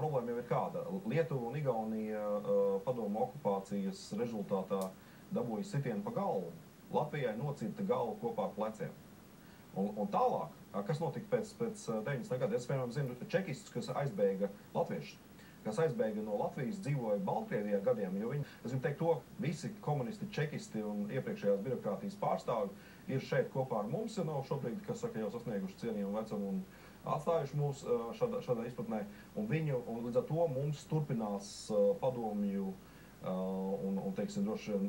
problēma jau ir kāda. Lietuva un Igaunija padomu okupācijas rezultātā dabūja sitienu pa galvu. Latvijai nocirta galvu kopā ar pleciem. Un tālāk, kas notika pēc 90. gada, es piemēram zinu čekistus, kas aizbēga latviešus, kas aizbēga no Latvijas, dzīvoja Baltkrievijā gadiem, jo viņi, es gribu teikt to, visi komunisti, čekisti un iepriekšējās birokrātijas pārstāvi ir šeit kopā ar mums, jo nav šobrīd, kas saka, jau sasnieguši cienījumu vecumu un atstājuši mūs šādā izpratnē, un līdz ar to mums turpinās padomju un teiksim, droši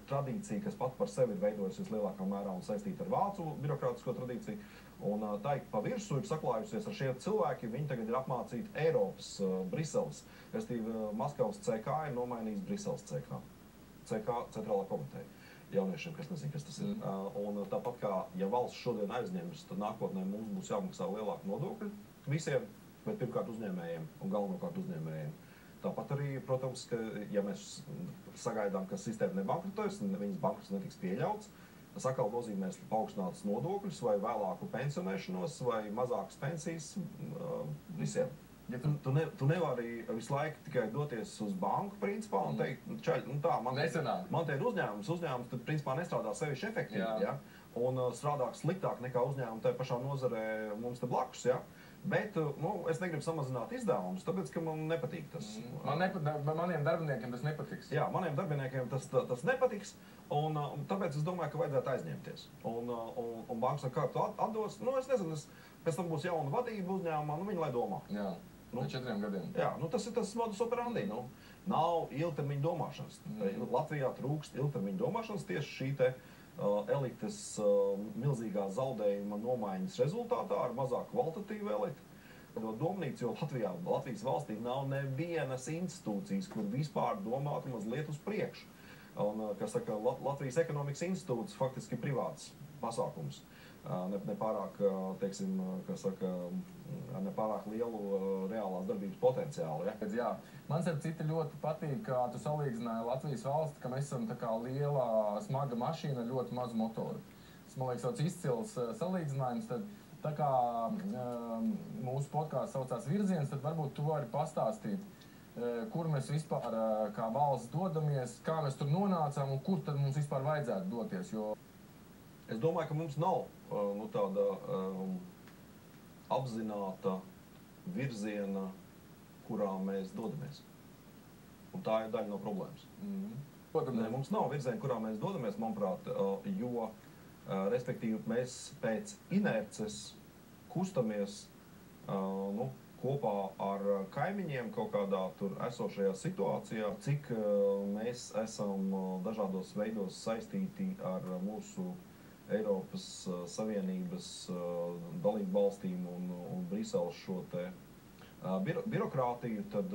tradīcija, kas pat par sevi ir veidojusies lielākā mērā un saistīta ar vācu birokrātisko tradīciju. Un tā pa virsu ir saklājusies ar šiem cilvēkiem, viņi tagad ir apmācīti Eiropas, Briseles, restīvi Maskavas CK ir nomainījis Briseles CK. CK centrālā komiteja jauniešiem, kas nezin, kas tas ir. Un tāpat kā, ja valsts šodien aizņems, tad nākotnē mums būs jāmaksā lielāku nodokļu visiem, bet pirmkārt uzņēmējiem un galvenokārt uzņēmējiem. Tāpat arī, protams, ka, ja mēs sagaidām, ka sistēma nebankrotēs, viņas bankrots netiks pieļauts, tas atkal nozīmēs paaugstinātas nodokļus vai vēlāku pensionēšanos vai mazākas pensijas visiem. Ja tu nevari visu laiku tikai doties uz banku, principā, un teikt, tā, man te ir uzņēmums, tad, principā, nestrādā sevišķi efektīvi, ja? Un strādā sliktāk nekā uzņēmumi tajā pašā nozarē mums te blakus, ja? Bet, es negribu samazināt izdevumus, tāpēc, ka man nepatīk tas. Maniem darbiniekiem tas nepatiks. Jā, maniem darbiniekiem tas nepatiks, un tāpēc es domāju, ka vajadzētu aizņemties. Un bankas ar kārtu atdos, es nezinu, pēc tam būs jauna vadība uzņēmumā, viņi lai domā. Jā, no 4 gadiem. Jā, tas ir tas modus operandi, nav ilgtermiņa domāšanas. Latvijā trūkst ilgtermiņa domāšanas tieši šī te elites milzīgā zaudējuma nomaiņas rezultātā ar mazāk kvalitatīvu elitu. Domnīca, jo Latvijas valstī nav nevienas institūcijas, kur vispār domātu mazliet uz priekšu. Un, kā saka, Latvijas ekonomikas institūts faktiski privāts pasākums. Nepārāk, teiksim, kā saka, nepārāk lielu reālās darbības potenciālu. Ja? Jā, man starp citu ļoti patīk, kā tu salīdzināji Latvijas valsti, ka mēs esam tā kā liela, smaga mašīna ar ļoti mazu motoru. Tas, man liekas, tāds izcils salīdzinājums. Tad, tā kā mūsu podkāsts saucās Virziens, tad varbūt tu vari pastāstīt, kur mēs vispār kā valsts dodamies, kā mēs tur nonācām un kur tad mums vispār vajadzētu doties. Jo es domāju, ka mums nav tāda apzināta virziena, kurā mēs dodamies. Un tā ir daļa no problēmas. Mums nav virziena, kurā mēs dodamies, manuprāt, jo, respektīvi, mēs pēc inerces kustamies kopā ar kaimiņiem kaut kādā tur esošajā situācijā, cik mēs esam dažādos veidos saistīti ar mūsu Eiropas Savienības dalību valstīm un Briseles šo te birokrātiju, tad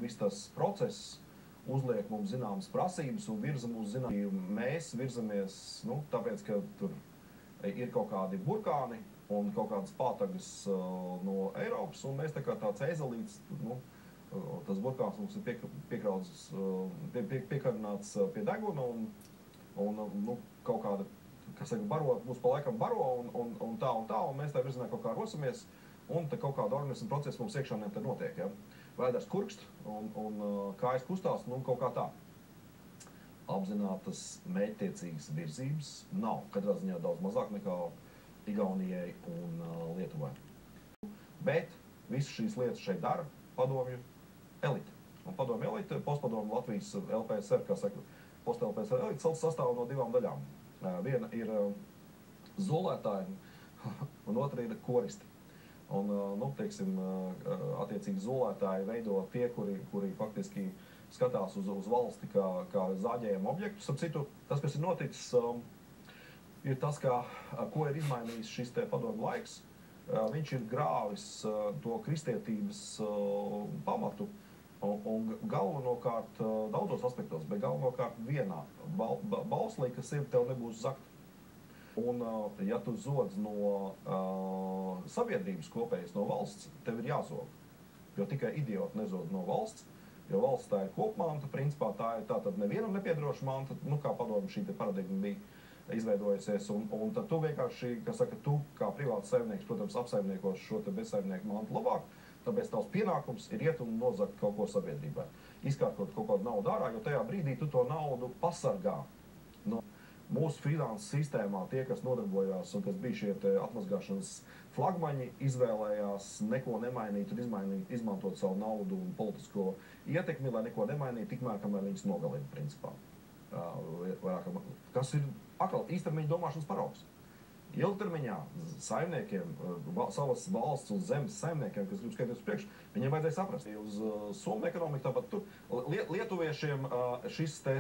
viss tas process uzliek mums zināmas prasības un virza mūs zināmas. Mēs virzamies, tāpēc, ka tur ir kaut kādi burkāni un kaut kādas pātagas no Eiropas, un mēs tā kā tāds ezelīts, tas burkāns mums ir piekarināts pie deguna un kaut kāda, kas saka, mūs pa laikam baro un tā, un mēs tā virzienā kaut kā rosamies, un te kaut kāda organisma procesa mums iekšānē te notiek, ja? Vēders kurkst un kājas kustās, kaut kā tā. Apzinātas mērķtiecīgas virzības nav, katrā ziņā daudz mazāk nekā Igaunijai un Lietuvai. Bet visas šīs lietas šeit dara padomju elite. Un padomju elite, postpadomju Latvijas LPSR, kā saka, post-LPSR elite sastāv no 2 daļām. Viena ir zolētāji, un otra ir koristi. Un, teiksim, attiecīgi zolētāji veido tie, kuri faktiski skatās uz valsti kā zāģējumu objektu. Ap citu, tas, kas ir noticis, ir tas, ko ir izmainījis šis te padomju laiks. Viņš ir grāvis to kristietības pamatu, un galvenokārt daudzos aspektos, bet galvenokārt vienā bauslī, kas ir, tev nebūs zakt. Un, ja tu zodz no sabiedrības kopējas, no valsts, tev ir jāzog. Jo tikai idioti nezod no valsts, jo valsts tā ir kopmanta, principā tā ir tātad nevienam nepiedroša manta, kā padomju šī te paradigma bija izveidojusies, un tad tu vienkārši, tu kā privāts saimnieks, protams, apsaimniekos šo te bezsaimnieku mantu labāk, Tāpēc tavs pienākums ir iet un nozagt kaut ko sabiedrībai. Izkārtot kaut kādu naudu ārā, jo tajā brīdī tu to naudu pasargā. No mūsu finanses sistēmā tie, kas nodarbojās un kas bija šie atmazgāšanas flagmaņi, izvēlējās neko nemainīt un izmantot savu naudu un politisko ietekmi, lai neko nemainītu, tikmēr, kamēr viņas nogalina, principā. Kas ir atkal īstermiņa domāšanas paraugs. Ilgtermiņā saimniekiem, savas valsts un zemes saimniekiem, kas grib skatīties priekš, viņiem vajadzēja saprast. Uz somu ekonomiku tāpat tur lietuviešiem šis te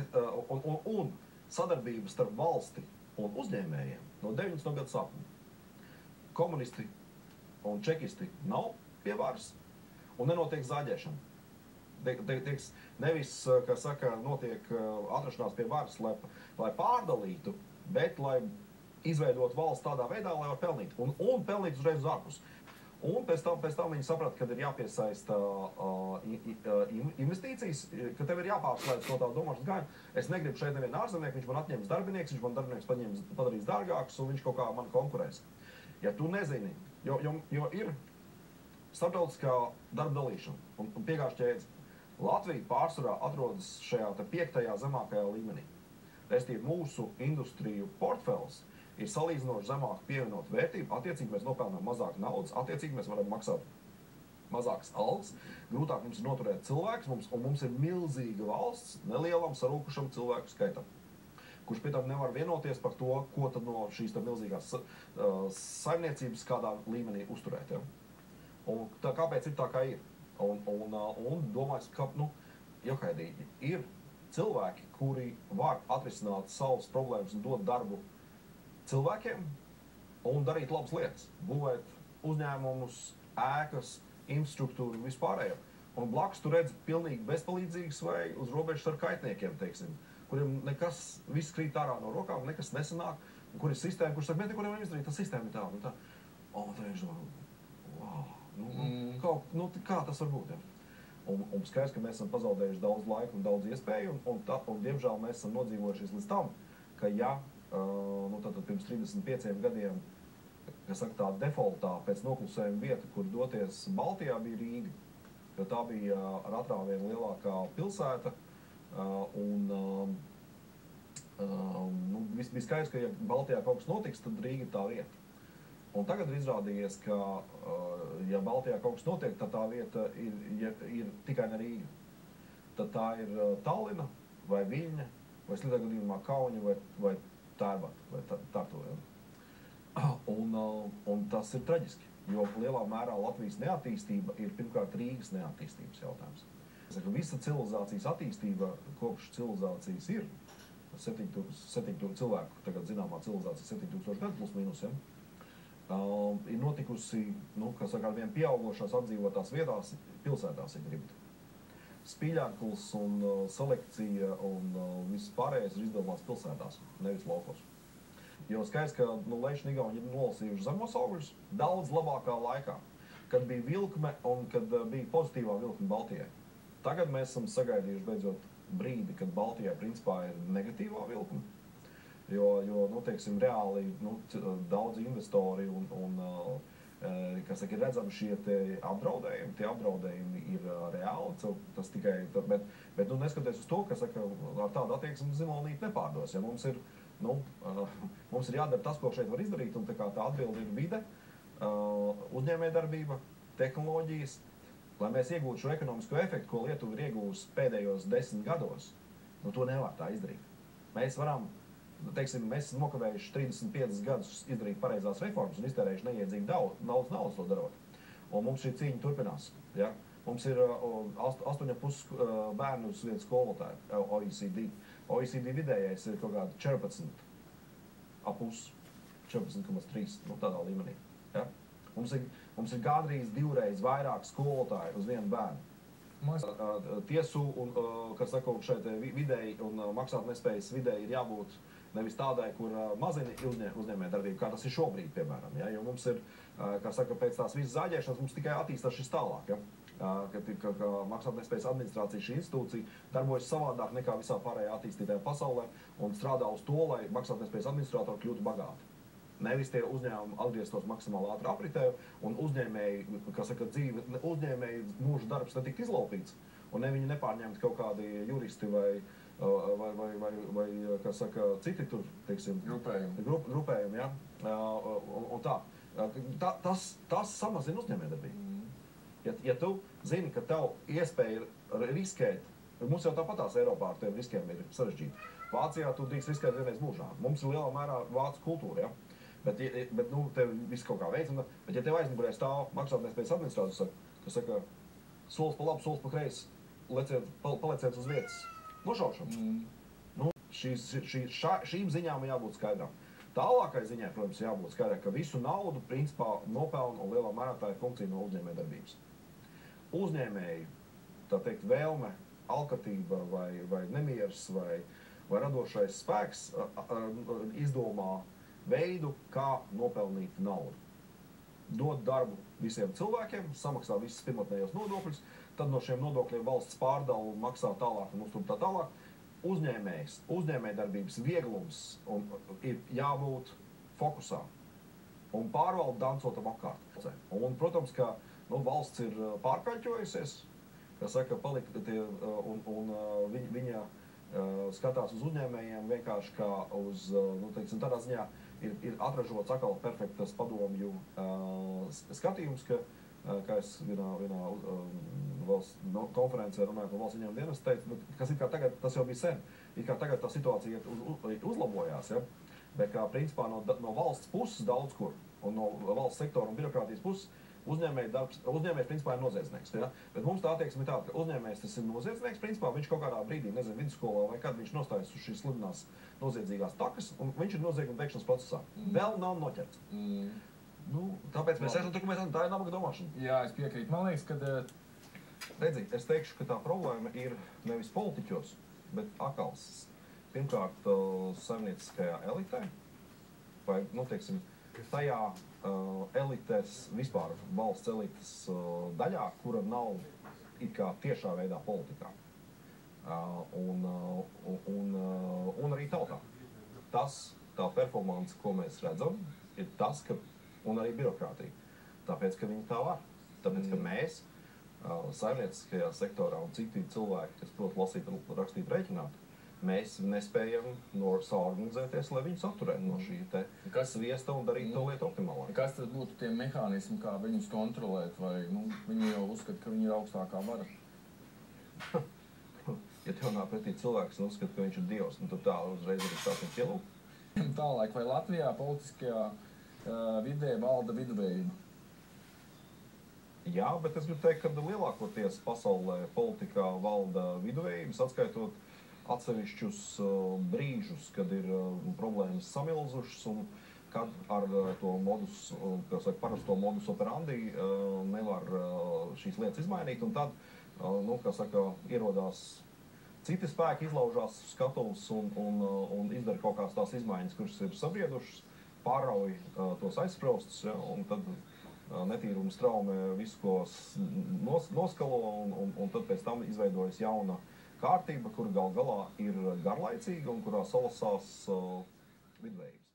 un sadarbības starp valsti un uzņēmējiem no 90. gadu sākuma. Komunisti un čekisti nav pie varas un nenotiek zāģēšana. Nevis, kā saka, notiek atrašanās pie varas, lai pārdalītu, bet lai izveidot valsts tādā veidā, lai var pelnīt. Un pelnīt uzreiz uz ārpus. Un pēc tam viņi saprata, ka ir jāpiesaista investīcijas, ka tev ir jāpārslēdz no tā domāšanas gājuma. Es negribu šeit nevienu ārzemnieku, viņš man atņems darbinieks, viņš man darbinieks padarīs dārgākus un viņš kaut kā man konkurēs. Ja tu nezini, jo ir starptautiskā darba dalīšana un piegāžu ķēdes. Latvija pārsvarā atrodas šajā 5. zemākajā līmenī. Restīvi mūsu industriju portfels ir salīdzinoši zemāk pievienot vērtību, attiecīgi mēs nopelnām mazāk naudas, attiecīgi mēs varam maksāt mazākas algas, grūtāk mums ir noturēt cilvēkus, un mums ir milzīga valsts nelielam sarūkušam cilvēku skaitam, kurš pie tam nevar vienoties par to, ko tad no šīs milzīgās saimniecības kādā līmenī uzturēt. Ja? Un kāpēc ir tā, kā ir? Un domāju, ka, johaidīgi, ir cilvēki, kuri var atrisināt savas problēmas un dot darbu cilvēkiem un darīt labas lietas, būvēt uzņēmumus, ēkas, infrastruktūru un vispārējo. Un blakus tu redzi pilnīgi bezpalīdzīgas vai uz robežas ar kaitniekiem, teiksim, kuriem nekas, viss krīt ārā no rokām, nekas nesanāk, un kur ir sistēma, kurš saka, mēs neko nevaram izdarīt, tā sistēma ir tāda un tā. Tā viņš domā, kā tas var būt, ja? Un skaidrs, ka mēs esam pazaudējuši daudz laiku un daudz iespēju, un diemžēl mēs esam nodzīvojušies līdz tam, ka tātad pirms 35 gadiem, kas saka tā defaultā pēc noklusējuma vieta, kur doties Baltijā bija Rīga, jo tā bija ar atrāvienu lielākā pilsēta, bija skaidrs, ka ja Baltijā kaut kas notiks, tad Rīga ir tā vieta. Un tagad ir izrādījies, ka, ja Baltijā kaut kas notiek, tad tā vieta ir tikai ne Rīga. Tad tā ir Tallina, vai Viļņa, vai sliktā gadījumā Kauņa, vai Tērbata, vai Tartu. Ja? Un tas ir traģiski, jo lielā mērā Latvijas neattīstība ir pirmkārt Rīgas neattīstības jautājums. Visa civilizācijas attīstība, kopš civilizācijas ir 7,000 cilvēku, tagad zināmā civilizācija 7,000 gadu plus mīnus, ja? Ir notikusi, ar vien pieaugošās apdzīvotās vietās, pilsētās, ja gribat. Spīļāklis un selekcija un viss pārējais ir izdomāts pilsētās, nevis laukos. Jo skaidrs, ka Leiši Igauni ir nolasījuši zemos augļus daudz labākā laikā, kad bija vilkme un kad bija pozitīvā vilkme Baltijai. Tagad mēs esam sagaidījuši beidzot brīdi, kad Baltijai principā ir negatīvā vilkme. Jo teiksim, reāli daudz investori ir redzami šie apdraudējumi. Tie apdraudējumi ir reāli, tas tikai, bet neskatoties uz to, ka ar tādu attieksmi Zimonīti nepārdos. Ja mums ir jādara tas, ko šeit var izdarīt, un tā atbilde ir vide, uzņēmējdarbība, tehnoloģijas, lai mēs iegūtu šo ekonomisko efektu, ko Lietuva ir iegūst pēdējos 10 gados, to nevar tā izdarīt. Mēs varam, mēs esam nokavējuši 35 gadus izdarīt pareizās reformas un iztērējuši neiedzīgi daudz naudas to darot. Un mums šī cīņa turpinās. Ja? Mums ir 8,5 bērnu uz vietas skolotāju OECD. OECD vidējais ir kaut kāda 14,5, 14,3, tādā līmenī. Ja? Mums ir gandrīz 2 reizes vairāk skolotāju uz vienu bērnu. Tiesu un, kas saka, šeit vidēji un maksātnespējas vidēji ir jābūt nevis tādai, kur mazina uzņēmējdarbību, kā tas ir šobrīd, piemēram. Ja? Jo mums ir, kā saka, pēc tās visas zāģēšanas mums tikai attīstās šis tālāk. Ja? Ka maksātnespējas administrācija, šī institūcija darbojas savādāk nekā visā pārējā attīstītajā pasaulē un strādā uz to, lai maksātnespējas administrātori kļūtu bagāti. nevis tie uzņēmumi atgrieztos maksimāli ātri apritē, un uzņēmēji, kā saka, uzņēmēji mūža darbs netiktu izlaupīts, un ne viņi nepārņemtu kaut kādi juristi vai kā saka, citi tur, teiksim, grupējumi, ja? Un tā. Tas samazina uzņēmējdarbību. Ja tu zini, ka tev iespēja riskēt, mums jau tāpatās Eiropā ar tiem riskiem ir sarežģīti. Vācijā tu drīkst riskēt vienreiz mūžā. Mums ir lielā mērā vācu kultūra, ja? Bet nu, tev viss kaut kā veids, bet ja tev aizmugurē stāv maksātnespējas administrātors, kas saka, solis pa labu, solis pa kreisi, palieciet uz vietas nošaušanu. Nu, šīm ziņām jābūt skaidrām. Tālākai ziņai, protams, jābūt skaidrām, ka visu naudu principā nopelna un lielā mērā tā ir funkcija no uzņēmējdarbības. Uzņēmēji, tā teikt, vēlme, alkatība vai nemieris vai radošais spēks izdomā veidu, kā nopelnīt naudu. Dod darbu visiem cilvēkiem, samaksā visus pirmotnējos nodokļus, tad no šiem nodokļiem valsts pārdala un maksā tālāk un uztur tā tālāk. Uzņēmējdarbības vieglums ir jābūt fokusā un pārvalda dancotam apkārt. Un, protams, ka valsts ir pārkaļķojusies, kā saka, viņa skatās uz uzņēmējiem vienkārši kā uz, teiksim, tādā ziņā ir atražots atkal perfektas padomju skatījums, kā es vienā valsts konferencē runāju par valsts ieņēmumu dienestu teicu, kas ir kā tagad, tas jau bija sen, ir kā tagad tā situācija uzlabojās, ja? Bet kā principā no valsts puses daudz kur, un no valsts sektora un birokrātijas puses, uzņēmējs principā ir noziedznieks, ja? Bet mums tā attieksme ir tāda, ka uzņēmējs tas ir noziedznieks, principā viņš kaut kādā brīdī, nezinu, vidusskolā vai kad viņš nostājas uz šīs slidinās noziedzīgās takas, un viņš ir nozieguma veikšanas procesā. Vēl nav noķerts. Nu, tāpēc mēs esam tur, ka mēs esam, tā ir nabaga domāšana. Jā, es piekrītu. Man liekas, ka... Redzi, es teikšu, ka tā problēma ir nevis politiķos, bet akals. Pirmkārt, saimnieciskajā elitē, vai, teiksim, tajā elites, vispār valsts elites daļā, kura nav it kā tiešā veidā politikā. Un arī tautā. Tā performance, ko mēs redzam, ir tas, ka un arī birokrātija. Tāpēc, ka viņi tā var. Tāpēc, ka mēs saimnieciskajā sektorā un citi cilvēki, kas prot lasīt, rakstīt, rēķināt, mēs nespējam saorganizēties, lai viņus atturētu no šī te sviesta un darīt to lietu optimālāk. Kas tad būtu tie mehānismi, kā viņus kontrolēt, vai viņi jau uzskata, ka viņi ir augstākā vara? Ja tev nāk pretī cilvēks un uzskata, ka viņš ir dievs, tad tā uzreiz arī sākam pielūgt. Tālāk, vai Latvijā politiskajā vidē valda viduvējība? Jā, bet es gribu teikt, ka lielākoties pasaulē politikā valda viduvējības, atskaitot atsevišķus brīžus, kad ir problēmas samilzušas un kad ar to parasto modus operandi nevar šīs lietas izmainīt, un tad, ierodās citi spēki, izlaužās skatuves un izdara kaut kādas tās izmaiņas, kuras ir sabriedušas, pārauj tos aizspraustus, ja, un tad netīruma straumē visu, ko noskalo, un tad pēc tam izveidojas jauna kārtība, kura gal galā ir garlaicīga un kurā salasās viduvējības.